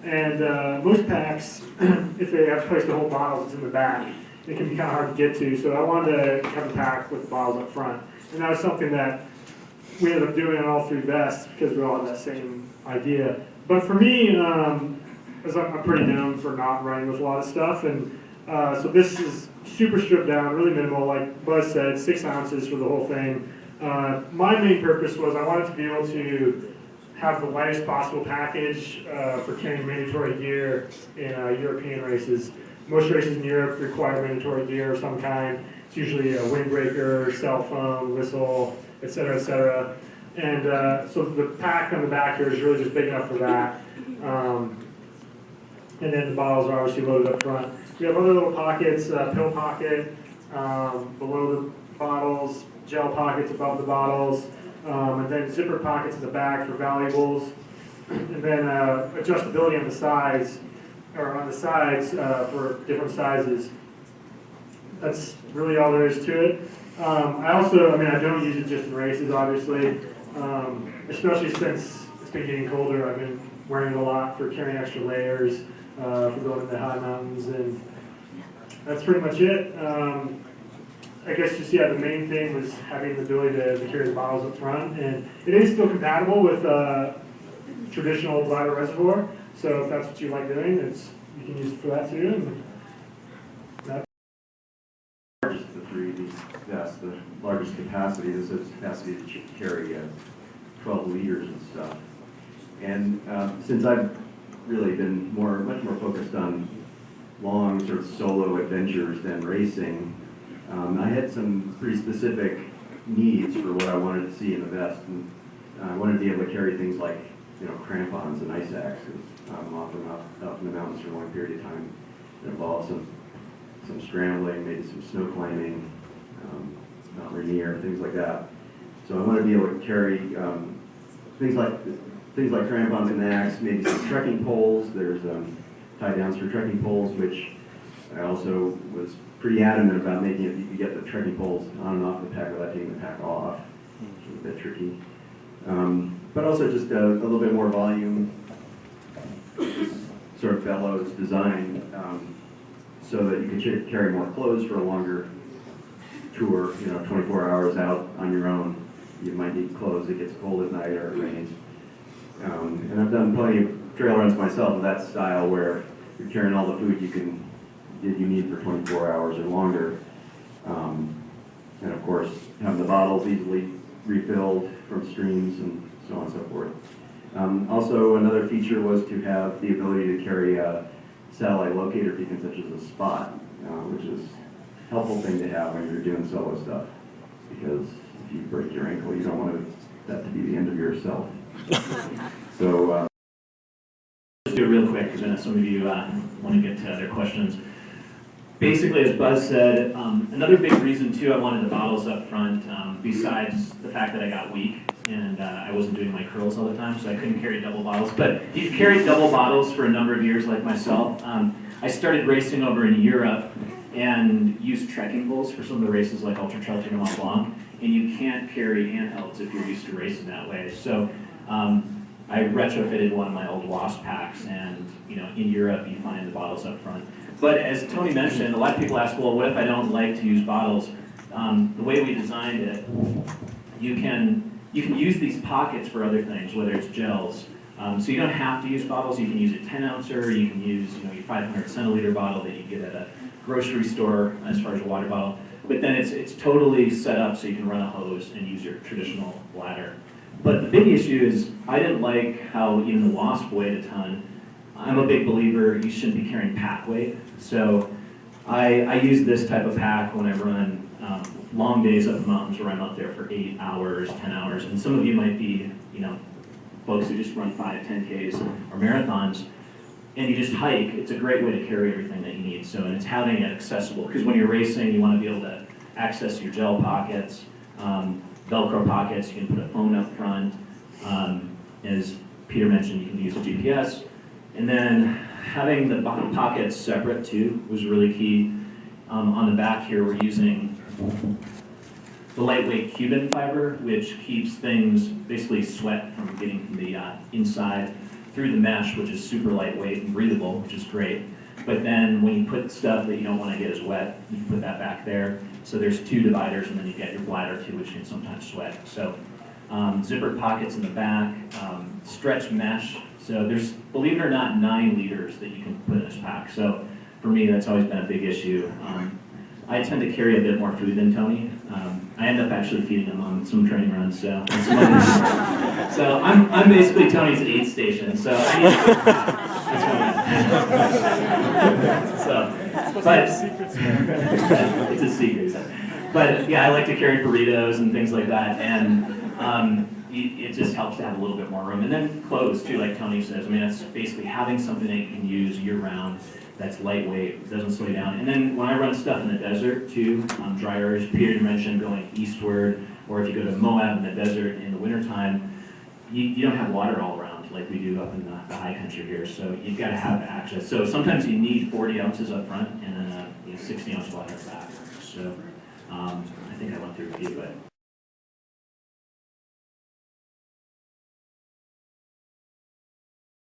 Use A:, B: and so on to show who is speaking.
A: And most packs, if they have a place to hold bottles, it's in the back. It can be kind of hard to get to, so I wanted to have a pack with the bottles up front. And that was something that we ended up doing on all three vests because we all had that same idea. But for me, as I'm pretty known for not running with a lot of stuff, and so this is super stripped down, really minimal, like Buzz said, 6 ounces for the whole thing. My main purpose was I wanted to be able to have the lightest possible package for carrying mandatory gear in European races. Most races in Europe require mandatory gear of some kind. It's usually a windbreaker, cell phone, whistle, et cetera, and so the pack on the back here is really just big enough for that. And then the bottles are obviously loaded up front. We have other little pockets, pill pocket below the bottles, gel pockets above the bottles, and then zipper pockets in the back for valuables, and then adjustability on the sides, or on the sides for different sizes. That's really all there is to it. I don't use it just in races, obviously, especially since it's been getting colder. I've been wearing it a lot for carrying extra layers, for going to the high mountains, and that's pretty much it. I guess just, the main thing was having the ability to carry the bottles up front, and it is still compatible with traditional bladder reservoir, so if that's what you like doing, you can use it for that too. And
B: largest of the three, that's the largest capacity. This has capacity to carry 12 liters and stuff. And since I've really been much more focused on long sort of solo adventures than racing, I had some pretty specific needs for what I wanted to see in a vest. And I wanted to be able to carry things like, crampons and ice axes. I'm often up in the mountains for a long period of time. It involves some scrambling, maybe some snow climbing, Mount Rainier, things like that. So I want to be able to carry things like crampons and axe, maybe some trekking poles. There's tie downs for trekking poles, which I also was pretty adamant about making it. You could get the trekking poles on and off the pack without taking the pack off, which is a bit tricky. But also just a little bit more volume, sort of bellows design, so that you can carry more clothes for a longer tour, 24 hours out on your own. You might need clothes, it gets cold at night or it rains. And I've done plenty of trail runs myself of that style where you're carrying all the food you need for 24 hours or longer. And of course, having the bottles easily refilled from streams and so on and so forth. Also, another feature was to have the ability to carry a satellite locator beacon such as a spot, which is a helpful thing to have when you're doing solo stuff, because if you break your ankle, you don't want that to be the end of yourself. So,
C: just do it real quick because I know some of you want to get to other questions. Basically, as Buzz said, another big reason too I wanted the bottles up front, besides the fact that I got weak and I wasn't doing my curls all the time, so I couldn't carry double bottles. But if you've carried double bottles for a number of years like myself, I started racing over in Europe and used trekking poles for some of the races like Ultra Trail and Mont Blanc, and you can't carry handhelds if you're used to racing that way. So I retrofitted one of my old Wasp packs, and in Europe you find the bottles up front. But as Tony mentioned, a lot of people ask, well, what if I don't like to use bottles? The way we designed it, you can use these pockets for other things, whether it's gels. So you don't have to use bottles. You can use a 10-ouncer. You can use your 500 centiliter bottle that you get at a grocery store as far as a water bottle. But then it's totally set up so you can run a hose and use your traditional bladder. But the big issue is I didn't like how even the Wasp weighed a ton. I'm a big believer you shouldn't be carrying pack weight. So I use this type of pack when I run long days up the mountains where I'm up there for 8 hours, 10 hours. And some of you might be, folks who just run 5, 10Ks or marathons, and you just hike. It's a great way to carry everything that you need. So, and it's having it accessible, because when you're racing, you want to be able to access your gel pockets, Velcro pockets. You can put a phone up front. As Peter mentioned, you can use a GPS. And then having the pockets separate too was really key. On the back here, we're using the lightweight Cuban fiber, which keeps things, basically sweat from getting from the inside through the mesh, which is super lightweight and breathable, which is great. But then when you put stuff that you don't want to get as wet, you can put that back there. So there's 2 dividers, and then you get your bladder too, which can sometimes sweat. So zippered pockets in the back, stretch mesh. So there's, believe it or not, 9 liters that you can put in this pack. So for me, that's always been a big issue. I tend to carry a bit more food than Tony. I end up actually feeding him on some training runs. So I'm basically Tony's aid station. So I need that's what so, but it's a secret. But yeah, I like to carry burritos and things like that, and it just helps to have a little bit more room. And then clothes too, like Tony says. I mean, that's basically having something that you can use year round. That's lightweight, doesn't slow down. And then when I run stuff in the desert too, drier, as Peter mentioned, going eastward, or if you go to Moab in the desert in the wintertime, you don't have water all around like we do up in the high country here. So you've got to have access. So sometimes you need 40 ounces up front and then a 60 ounce bladder back. So I think I went through a few, but